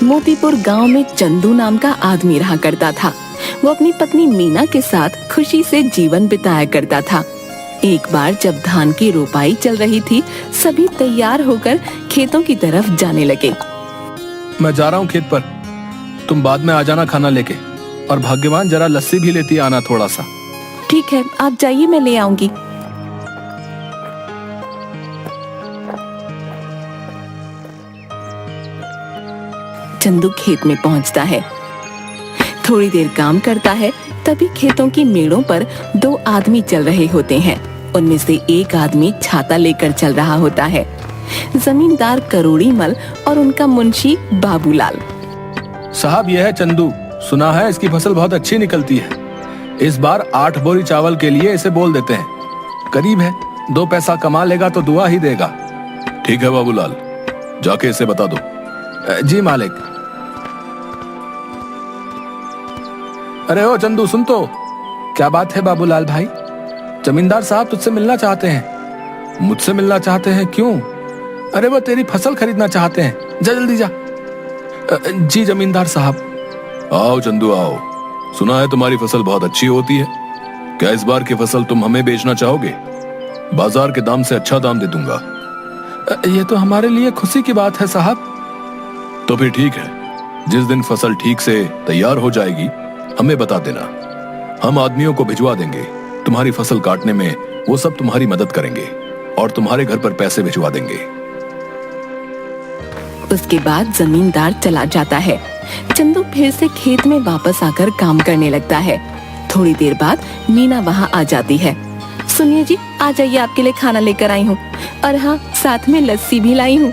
मोतीपुर गांव में चंदू नाम का आदमी रहा करता था। वो अपनी पत्नी मीना के साथ खुशी से जीवन बिताया करता था। एक बार जब धान की रोपाई चल रही थी, सभी तैयार होकर खेतों की तरफ जाने लगे। मैं जा रहा हूँ खेत पर, तुम बाद में आ जाना खाना लेके, और भाग्यवान जरा लस्सी भी लेती आना थोड़ा सा। ठीक है, आप जाइए, मैं ले आऊंगी। चंदू खेत में पहुंचता है। थोड़ी देर काम करता है, तभी खेतों की मेड़ों पर दो आदमी चल रहे होते हैं। उनमें से एक आदमी छाता लेकर चल रहा होता है। जमींदार करोड़ीमल और उनका मुंशी बाबूलाल। साहब, यह है चंदू, सुना है इसकी फसल बहुत अच्छी निकलती है। इस बार 8 बोरी चावल के लिए इसे बोल देते हैं। करीब है, 2 पैसा कमा लेगा तो दुआ ही देगा। ठीक है बाबूलाल, जाके इसे बता दो। जी मालिक। अरे ओ चंदू, सुन तो। क्या बात है बाबूलाल भाई? जमींदार साहब तुझसे मिलना चाहते हैं। मुझसे मिलना चाहते हैं? क्यों? अरे वो तेरी फसल खरीदना चाहते हैं, जा जल्दी जा। जी जमींदार साहब। आओ चंदू आओ, सुना है तुम्हारी फसल बहुत अच्छी होती है। क्या इस बार की फसल तुम हमें बेचना चाहोगे? बाजार के दाम से अच्छा दाम दे दूंगा। ये तो हमारे लिए खुशी की बात है साहब। तो फिर ठीक है, जिस दिन फसल ठीक से तैयार हो जाएगी हमें बता देना, हम आदमियों को भिजवा देंगे। तुम्हारी फसल काटने में वो सब तुम्हारी मदद करेंगे और तुम्हारे घर पर पैसे भिजवा देंगे। उसके बाद जमींदार चला जाता है। चंदू फिर से खेत में वापस आकर काम करने लगता है। थोड़ी देर बाद मीना वहाँ आ जाती है। सुनिए जी, आ जाइए, आपके लिए खाना लेकर आई हूँ, और हाँ, साथ में लस्सी भी लाई हूँ।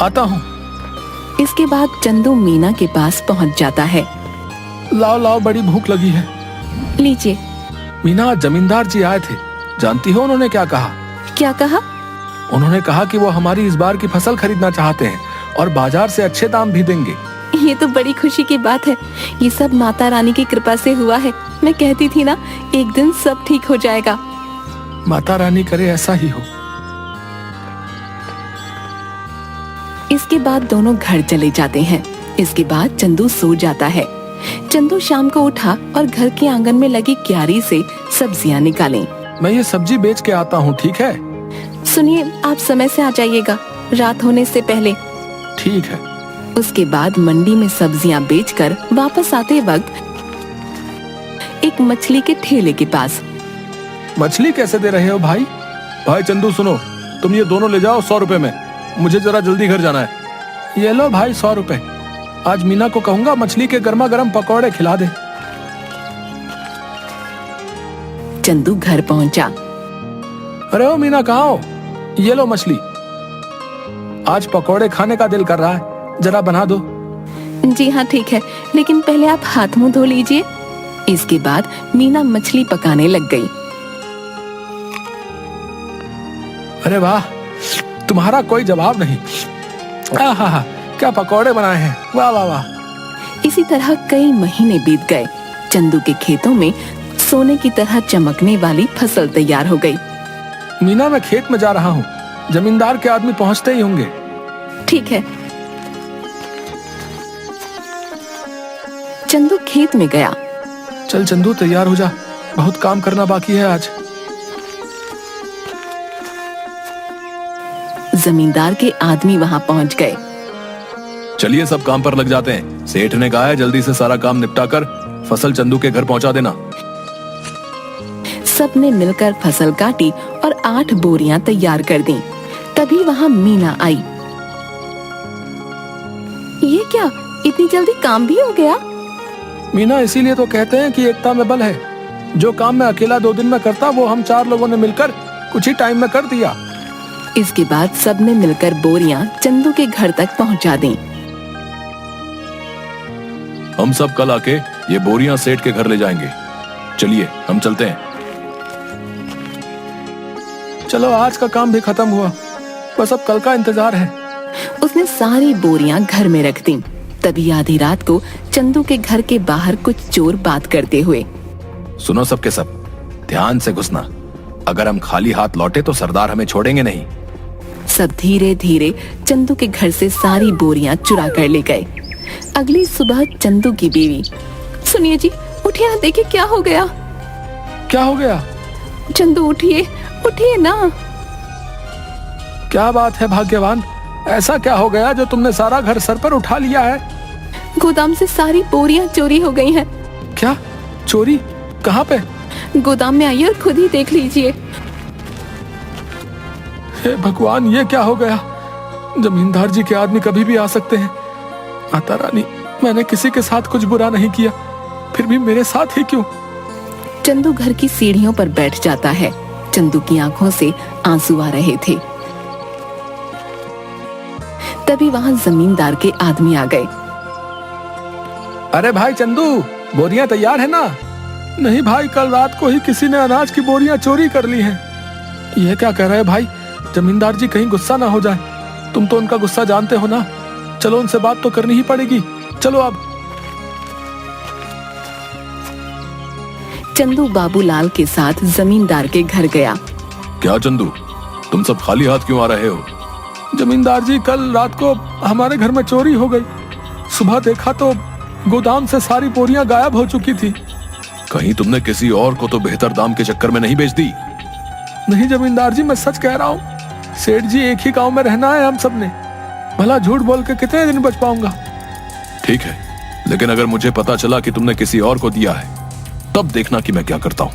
आता हूँ। इसके बाद चंदू मीना के पास पहुँच जाता है। लाओ लाओ, बड़ी भूख लगी है। लीजिए। मीना, जमींदार जी आए थे, जानती हो उन्होंने क्या कहा? क्या कहा? उन्होंने कहा कि वो हमारी इस बार की फसल खरीदना चाहते हैं और बाजार से अच्छे दाम भी देंगे। ये तो बड़ी खुशी की बात है। ये सब माता रानी की कृपा से हुआ है। मैं कहती थी ना, एक दिन सब ठीक हो जाएगा। माता रानी करे ऐसा ही हो। इसके बाद दोनों घर चले जाते हैं। इसके बाद चंदू सो जाता है। चंदू शाम को उठा और घर के आंगन में लगी क्यारी से सब्जियां निकाली। मैं ये सब्जी बेच के आता हूँ, ठीक है? सुनिए, आप समय से आ जाइएगा, रात होने से पहले। ठीक है। उसके बाद मंडी में सब्जियां बेचकर वापस आते वक्त एक मछली के ठेले के पास। मछली कैसे दे रहे हो भाई? भाई चंदू सुनो, तुम ये दोनों ले जाओ 100 रुपए में, मुझे जरा जल्दी घर जाना है। ये लो भाई 100 रुपए। आज मीना को कहूंगा मछली के गर्मा गर्म पकौड़े खिला दे। चंदू घर पहुंचा। अरे ओ मीना, कहाँ हो? ये लो मछली। आज पकौड़े खाने का दिल कर रहा है, जरा बना दो। जी हाँ ठीक है, लेकिन पहले आप हाथ मुंह धो लीजिए। इसके बाद मीना मछली पकाने लग गई। अरे वाह, तुम्हारा कोई जवाब नहीं। आहा, क्या पकौड़े बनाए हैं, वाह वाह वाह। इसी तरह कई महीने बीत गए। चंदू के खेतों में सोने की तरह चमकने वाली फसल तैयार हो गई। मीना, मैं खेत में जा रहा हूँ, जमींदार के आदमी पहुँचते ही होंगे। ठीक है। चंदू खेत में गया। चल चंदू, तैयार हो जा, बहुत काम करना बाकी है आज। जमींदार के आदमी वहाँ पहुँच गए। चलिए सब काम पर लग जाते हैं। सेठ ने कहा है जल्दी से सारा काम निपटाकर फसल चंदू के घर पहुंचा देना। सबने मिलकर फसल काटी और 8 बोरियां तैयार कर दी। तभी वहाँ मीना आई। ये क्या, इतनी जल्दी काम भी हो गया? मीना, इसीलिए तो कहते हैं कि एकता में बल है। जो काम मैं अकेला 2 दिन में करता, वो हम 4 लोगों ने मिलकर कुछ ही टाइम में कर दिया। इसके बाद सबने मिलकर बोरियां चंदू के घर तक पहुंचा दी। हम सब कल आके ये बोरियां सेठ के घर ले जाएंगे। चलिए हम चलते हैं। चलो, आज का काम भी खत्म हुआ, बस अब कल का इंतजार है। उसने सारी बोरियां घर में रख दी। तभी आधी रात को चंदू के घर के बाहर कुछ चोर बात करते हुए। सुनो सबके सब, ध्यान से घुसना। अगर हम खाली हाथ लौटे तो सरदार हमें छोड़ेंगे नहीं। सब धीरे धीरे चंदू के घर से सारी बोरियां चुरा कर ले गए। अगली सुबह चंदू की बीवी, सुनिए जी, उठिए ना, देखिए क्या हो गया। क्या हो गया? चंदू उठिए, उठिए ना। क्या बात है भाग्यवान, ऐसा क्या हो गया जो तुमने सारा घर सर पर उठा लिया है? गोदाम से सारी बोरियां चोरी हो गई हैं। क्या चोरी? कहाँ पे? गोदाम में आइए और खुद ही देख लीजिए। हे भगवान, ये क्या हो गया? जमींदार जी के आदमी कभी भी आ सकते हैं। माता रानी, मैंने किसी के साथ कुछ बुरा नहीं किया, फिर भी मेरे साथ ही क्यों? चंदू घर की सीढ़ियों पर बैठ जाता है। चंदू की आंखों से आंसू आ रहे थे। तभी वहां जमींदार के आदमी आ गए। अरे भाई चंदू, बोरियां तैयार है ना? नहीं भाई, कल रात को ही किसी ने अनाज की बोरियां चोरी कर ली हैं। ये क्या कह रहे हैं भाई? जमींदार जी कहीं गुस्सा ना हो जाए। तुम तो उनका गुस्सा जानते हो ना। चलो उनसे बात तो करनी ही पड़ेगी। चलो अब। चंदू बाबूलाल के साथ जमींदार के घर गया। क्या चंदू, तुम सब खाली हाथ क्यों आ रहे हो? जमींदार जी, कल रात को हमारे घर में चोरी हो गई। सुबह देखा तो गोदाम से सारी बोरियां गायब हो चुकी थी। कहीं तुमने किसी और को तो बेहतर दाम के चक्कर में नहीं बेच दी? नहीं जमींदार जी, मैं सच कह रहा हूँ। सेठ जी, एक ही गांव में रहना है हम सब ने। भला झूठ बोल के कितने दिन बच पाऊंगा? ठीक है, लेकिन अगर मुझे पता चला कि तुमने किसी और को दिया है, तब देखना कि मैं क्या करता हूँ।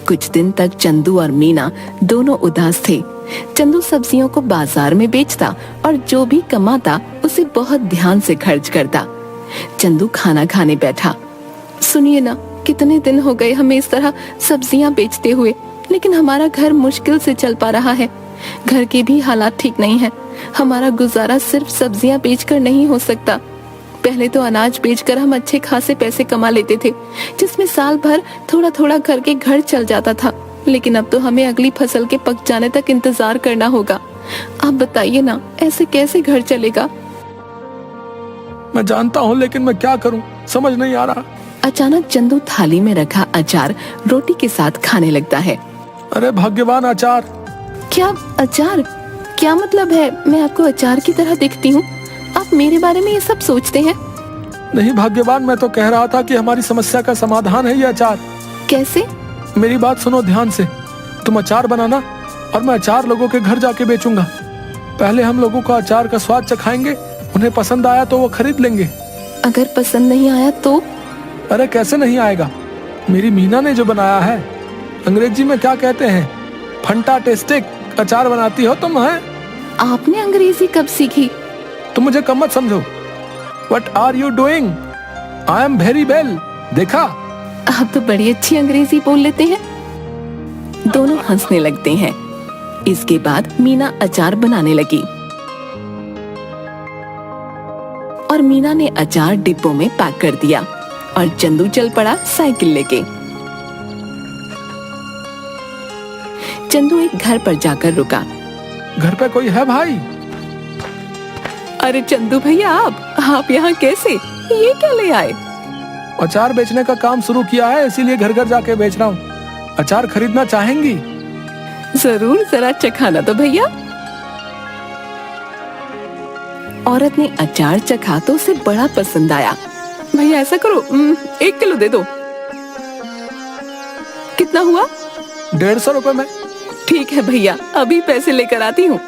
कुछ दिन तक चंदू और मीना दोनों उदास थे। चंदू सब्जियों को बाजार में बेचता और जो भी कमाता उसे बहुत ध्यान से खर्च करता। चंदू खाना खाने बैठा। सुनिए ना, कितने दिन हो गए हमें इस तरह सब्जियां बेचते हुए, लेकिन हमारा घर मुश्किल से चल पा रहा है। घर के भी हालात ठीक नहीं है। हमारा गुजारा सिर्फ सब्जियां बेचकर नहीं हो सकता। पहले तो अनाज बेचकर हम अच्छे खासे पैसे कमा लेते थे, जिसमें साल भर थोड़ा थोड़ा करके घर चल जाता था। लेकिन अब तो हमें अगली फसल के पक जाने तक इंतजार करना होगा। आप बताइए ना, ऐसे कैसे घर चलेगा? मैं जानता हूँ, लेकिन मैं क्या करूँ, समझ नहीं आ रहा। अचानक चंदू थाली में रखा अचार रोटी के साथ खाने लगता है। अरे भाग्यवान, अचार! क्या अचार? क्या मतलब है? मैं आपको अचार की तरह दिखती हूँ? आप मेरे बारे में ये सब सोचते हैं? नहीं भाग्यवान, मैं तो कह रहा था कि हमारी समस्या का समाधान है ये अचार। कैसे? मेरी बात सुनो ध्यान से। तुम अचार बनाना और मैं अचार लोगों के घर जाके बेचूंगा। पहले हम लोगों को अचार का स्वाद चखाएंगे, उन्हें पसंद आया तो वो खरीद लेंगे। अगर पसंद नहीं आया तो? अरे कैसे नहीं आएगा? मेरी मीना ने जो बनाया है, अंग्रेजी में क्या कहते हैं, फंटास्टिक अचार बनाती हो तुम। है आपने अंग्रेजी कब सीखी? तुम मुझे कम मत समझो। What are you doing? I am very well। देखा? आप तो बड़ी अच्छी अंग्रेजी बोल लेते हैं। दोनों हंसने लगते हैं। इसके बाद मीना अचार बनाने लगी और मीना ने अचार डिब्बों में पैक कर दिया और चंदू चल पड़ा साइकिल लेके। चंदू एक घर पर जाकर रुका। घर पे कोई है भाई? अरे चंदू भैया, आप यहाँ कैसे? ये क्या ले आए? अचार बेचने का काम शुरू किया है, इसीलिए घर घर जाके बेच रहा हूँ। अचार खरीदना चाहेंगी? जरूर, जरा चखाना तो भैया। औरत ने अचार चखा तो उसे बड़ा पसंद आया। भैया ऐसा करो, 1 किलो दे दो। कितना हुआ? 150 रुपए में। ठीक है भैया, अभी पैसे लेकर आती हूँ।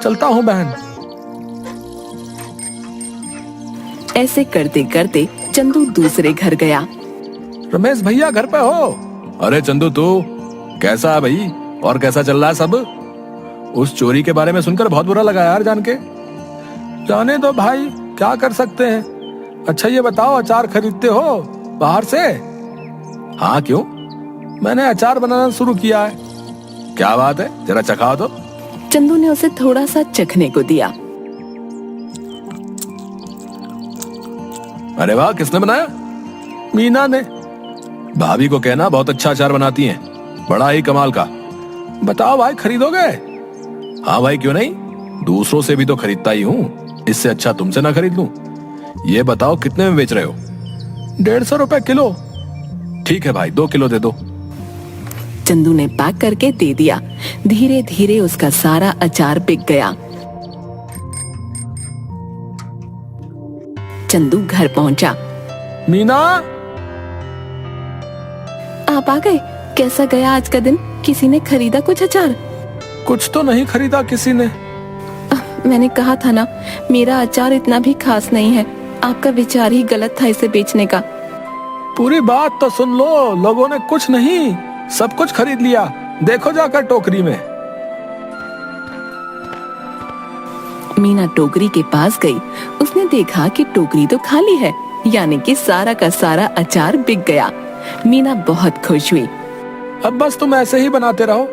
चलता हूँ बहन। ऐसे करते करते चंदू दूसरे घर गया। रमेश भैया घर पे हो? अरे चंदू, तू कैसा है भाई? और कैसा चल रहा है सब? उस चोरी के बारे में सुनकर बहुत बुरा लगा यार जान के। जाने दो भाई, क्या कर सकते हैं। अच्छा ये बताओ, अचार खरीदते हो बाहर से? हाँ, क्यों? मैंने अचार बनाना शुरू किया है। क्या बात है, जरा चखाओ तो। चंदू ने उसे थोड़ा सा चखने को दिया। अरे वाह, किसने बनाया? मीना ने। भाभी को कहना बहुत अच्छा अचार बनाती हैं, बड़ा ही कमाल का। बताओ भाई, खरीदोगे? हाँ भाई, क्यों नहीं, दूसरों से भी तो खरीदता ही हूँ, इससे अच्छा तुमसे ना खरीद लूं। ये बताओ कितने में बेच रहे हो? 150 रुपए किलो। ठीक है भाई, 2 किलो दे दो। चंदू ने पैक करके दे दिया। धीरे धीरे उसका सारा अचार बिक गया। चंदू घर पहुंचा। मीना, आप आ गए। कैसा गया आज का दिन? किसी ने खरीदा कुछ अचार? कुछ तो नहीं खरीदा किसी ने। मैंने कहा था ना, मेरा अचार इतना भी खास नहीं है। आपका विचार ही गलत था इसे बेचने का। पूरी बात तो सुन लो। लोगों ने कुछ नहीं, सब कुछ खरीद लिया। देखो जाकर टोकरी में। मीना टोकरी के पास गई। उसने देखा कि टोकरी तो खाली है, यानी कि सारा का सारा अचार बिक गया। मीना बहुत खुश हुई। अब बस तुम ऐसे ही बनाते रहो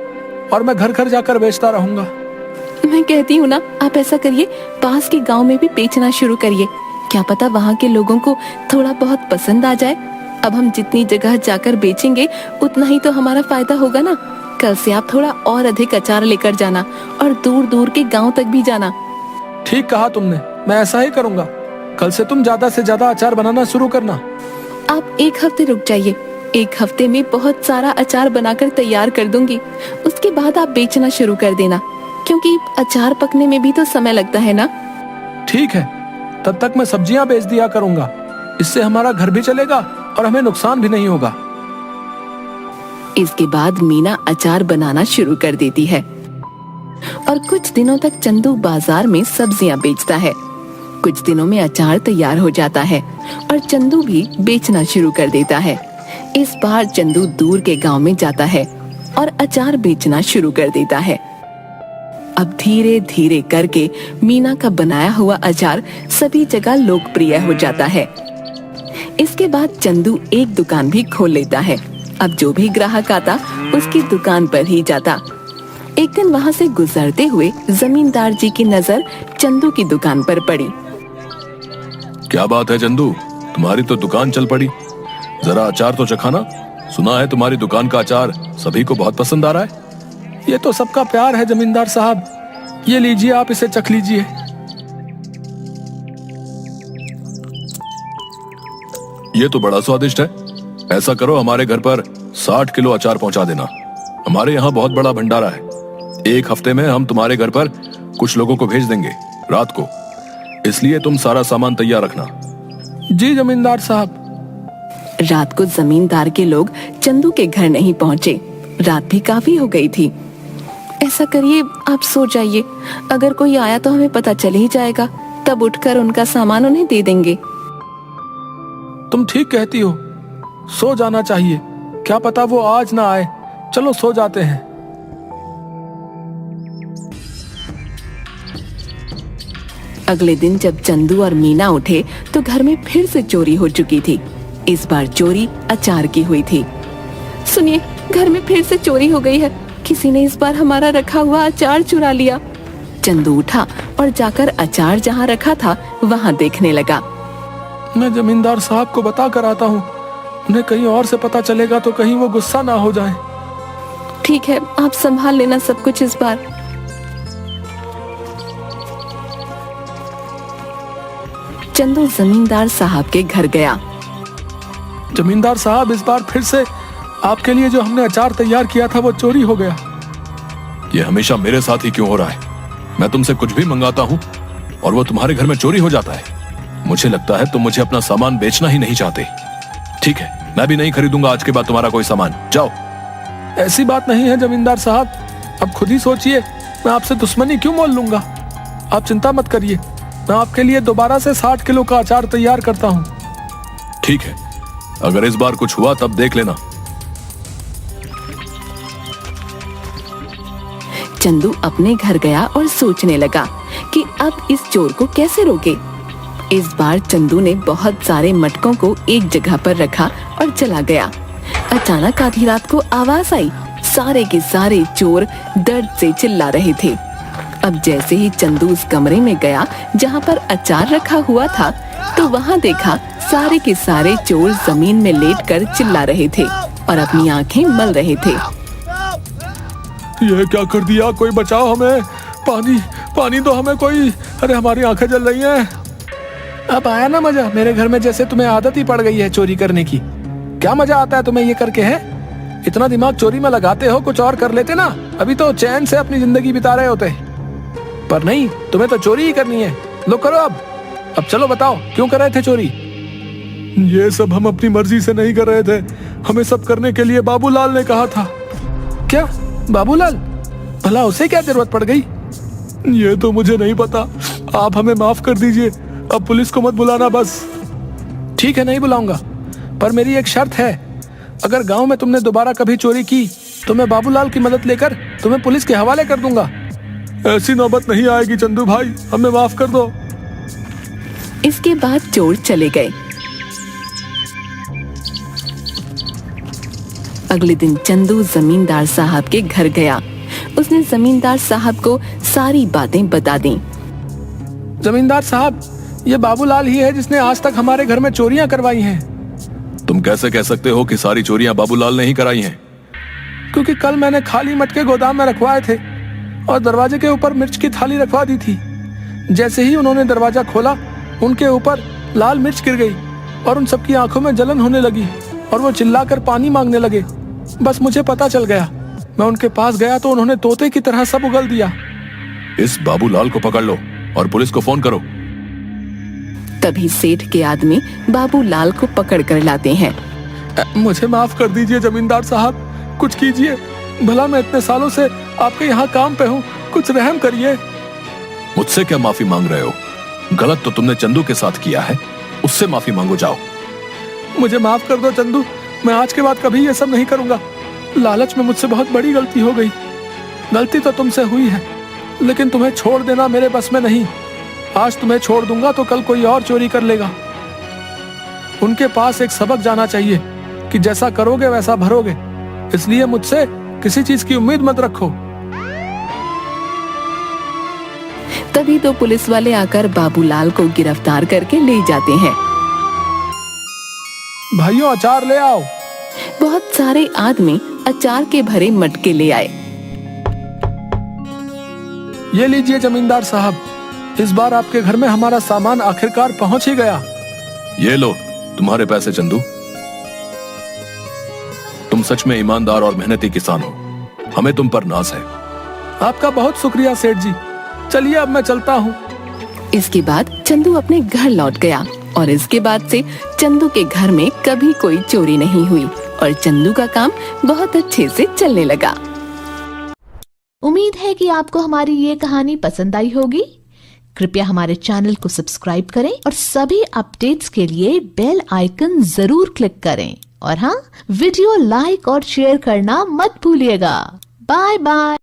और मैं घर घर जाकर बेचता रहूंगा। मैं कहती हूँ ना, आप ऐसा करिए, पास के गांव में भी बेचना शुरू करिए। क्या पता वहाँ के लोगों को थोड़ा बहुत पसंद आ जाए। अब हम जितनी जगह जाकर बेचेंगे उतना ही तो हमारा फायदा होगा ना। कल से आप थोड़ा और अधिक अचार लेकर जाना और दूर दूर के गांव तक भी जाना। ठीक कहा तुमने, मैं ऐसा ही करूंगा। कल से तुम ज्यादा से ज्यादा अचार बनाना शुरू करना। आप 1 हफ्ते रुक जाइए। 1 हफ्ते में बहुत सारा अचार बनाकर तैयार कर दूंगी। उसके बाद आप बेचना शुरू कर देना, क्योंकि अचार पकने में भी तो समय लगता है ना। ठीक है, तब तक मैं सब्जियां बेच दिया करूंगा। इससे हमारा घर भी चलेगा और हमें नुकसान भी नहीं होगा। इसके बाद मीना अचार बनाना शुरू कर देती है और कुछ दिनों तक चंदू बाजार में सब्जियां बेचता है। कुछ दिनों में अचार तैयार हो जाता है और चंदू भी बेचना शुरू कर देता है। इस बार चंदू दूर के गांव में जाता है और अचार बेचना शुरू कर देता है। अब धीरे धीरे करके मीना का बनाया हुआ अचार सभी जगह लोकप्रिय हो जाता है। इसके बाद चंदू एक दुकान भी खोल लेता है। अब जो भी ग्राहक आता उसकी दुकान पर ही जाता। एक दिन वहाँ से गुजरते हुए जमींदार जी की नजर चंदू की दुकान पर पड़ी। क्या बात है चंदू, तुम्हारी तो दुकान चल पड़ी। जरा अचार तो चखाना। सुना है तुम्हारी दुकान का अचार सभी को बहुत पसंद आ रहा है। ये तो सबका प्यार है जमींदार साहब। ये लीजिए, आप इसे चख लीजिए। ये तो बड़ा स्वादिष्ट है। ऐसा करो, हमारे घर पर 60 किलो अचार पहुंचा देना। हमारे यहाँ बहुत बड़ा भंडारा है। 1 हफ्ते में हम तुम्हारे घर पर कुछ लोगों को भेज देंगे रात को, इसलिए तुम सारा सामान तैयार रखना। जी जमींदार साहब। रात को जमींदार के लोग चंदू के घर नहीं पहुँचे। रात भी काफी हो गई थी। ऐसा करिए, आप सो जाइए। अगर कोई आया तो हमें पता चल ही जाएगा, तब उठकर उनका सामान उन्हें दे देंगे। तुम ठीक कहती हो, सो जाना चाहिए। क्या पता वो आज ना आए। चलो सो जाते हैं। अगले दिन जब चंदू और मीना उठे तो घर में फिर से चोरी हो चुकी थी। इस बार चोरी अचार की हुई थी। सुनिए, घर में फिर से चोरी हो गई है। किसी ने इस बार हमारा रखा हुआ अचार चुरा लिया। चंदू उठा और जाकर अचार जहाँ रखा था वहाँ देखने लगा। मैं जमींदार साहब को बता कर आता हूँ। उन्हें कहीं और से पता चलेगा तो कहीं वो गुस्सा ना हो जाए। ठीक है, आप संभाल लेना सब कुछ इस बार। चंदू जमींदार साहब के घर गया। जमींदार साहब, इस बार फिर से आपके लिए जो हमने अचार तैयार किया था वो चोरी हो गया। ये हमेशा मेरे साथ ही क्यों हो रहा है? मैं तुमसे कुछ भी मंगाता हूँ और वो तुम्हारे घर में चोरी हो जाता है। मुझे लगता है तुम मुझे अपना सामान बेचना ही नहीं चाहते। ठीक है, मैं भी नहीं खरीदूंगा आज के बाद तुम्हारा कोई सामान। जाओ। ऐसी बात नहीं है जमींदार साहब, अब खुद ही सोचिए। मैं आपसे दुश्मनी क्यों मोल लूंगा? आप चिंता मत करिए, मैं आपके लिए दोबारा से 60 किलो का अचार तैयार करता हूँ। ठीक है, अगर इस बार कुछ हुआ तब देख लेना। चंदू अपने घर गया और सोचने लगा कि अब इस चोर को कैसे रोके। इस बार चंदू ने बहुत सारे मटकों को एक जगह पर रखा और चला गया। अचानक आधी रात को आवाज आई। सारे के सारे चोर दर्द से चिल्ला रहे थे। अब जैसे ही चंदू उस कमरे में गया जहाँ पर अचार रखा हुआ था, तो वहाँ देखा सारे के सारे चोर जमीन में लेटकर चिल्ला रहे थे और अपनी आंखें मल रहे थे। ये क्या कर दिया? कोई बचाओ हमें। पानी दो हमें कोई। अरे हमारी आंखें जल रही हैं। अब आया ना मजा? मेरे घर में जैसे तुम्हें आदत ही पड़ गई है चोरी करने की। क्या मजा आता है तुम्हें ये करके? है इतना दिमाग चोरी में लगाते हो, कुछ और कर लेते ना। अभी तो चैन से अपनी जिंदगी बिता रहे होते, पर नहीं, तुम्हें तो चोरी ही करनी है। लो करो अब। अब चलो बताओ, क्यों कर रहे थे चोरी? ये सब हम अपनी मर्जी से नहीं कर रहे थे, हमें सब करने के लिए बाबूलाल ने कहा था। क्या बाबूलाल? भला उसे क्या जरूरत पड़ गई? ये तो मुझे नहीं पता, आप हमें माफ कर दीजिए, अब पुलिस को मत बुलाना बस। ठीक है, नहीं बुलाऊंगा, पर मेरी एक शर्त है, अगर गांव में तुमने दोबारा कभी चोरी की तो मैं बाबूलाल की मदद लेकर तुम्हें पुलिस के हवाले कर दूंगा। ऐसी नौबत नहीं आएगी चंदू भाई, हमें माफ कर दो। इसके बाद चोर चले गए। अगले दिन चंदू जमींदार साहब के घर गया। उसने जमींदार साहब को सारी बातें बता दी। जमींदार साहब, ये बाबूलाल ही है जिसने आज तक हमारे घर में चोरियां करवाई हैं। तुम कैसे कह सकते हो कि सारी चोरियां बाबूलाल ने ही कराई हैं? क्योंकि कल मैंने खाली मटके गोदाम में रखवाए थे और दरवाजे के ऊपर मिर्च की थाली रखवा दी थी। जैसे ही उन्होंने दरवाजा खोला, उनके ऊपर लाल मिर्च गिर गई और उन सबकी आंखों में जलन होने लगी और वो चिल्लाकर पानी मांगने लगे। बस मुझे पता चल गया, मैं उनके पास गया तो उन्होंने तोते की तरह सब उगल दिया। इस बाबूलाल को पकड़ लो और पुलिस को फोन करो। तभी सेठ के आदमी बाबूलाल को पकड़ कर लाते हैं। मुझे माफ कर दीजिए जमींदार साहब, कुछ कीजिए, भला मैं इतने सालों से आपके यहाँ काम पे हूँ, कुछ रहम करिए। मुझसे क्या माफी मांग रहे हो? गलत तो तुमने चंदू के साथ किया है, उससे माफी मांगो जाओ। मुझे माफ कर दो चंदू, मैं आज के बाद कभी ये सब नहीं करूंगा। लालच में मुझसे बहुत बड़ी गलती हो गई। गलती तो तुमसे हुई है, लेकिन तुम्हें छोड़ देना मेरे बस में नहीं। आज तुम्हें छोड़ दूंगा तो कल कोई और चोरी कर लेगा। उनके पास एक सबक जाना चाहिए कि जैसा करोगे वैसा भरोगे, इसलिए मुझसे किसी चीज की उम्मीद मत रखो। तभी तो पुलिस वाले आकर बाबूलाल को गिरफ्तार करके ले जाते हैं। भाइयों, अचार ले आओ। बहुत सारे आदमी अचार के भरे मटके ले आए। ये लीजिए जमींदार साहब, इस बार आपके घर में हमारा सामान आखिरकार पहुंच ही गया। ये लो तुम्हारे पैसे चंदू। तुम सच में ईमानदार और मेहनती किसान हो, हमें तुम पर नाज है। आपका बहुत शुक्रिया सेठ जी, चलिए अब मैं चलता हूँ। इसके बाद चंदू अपने घर लौट गया और इसके बाद से चंदू के घर में कभी कोई चोरी नहीं हुई और चंदू का काम बहुत अच्छे से चलने लगा। उम्मीद है कि आपको हमारी ये कहानी पसंद आई होगी। कृपया हमारे चैनल को सब्सक्राइब करें और सभी अपडेट्स के लिए बेल आइकन जरूर क्लिक करें। और हाँ, वीडियो लाइक और शेयर करना मत भूलिएगा। Bye bye.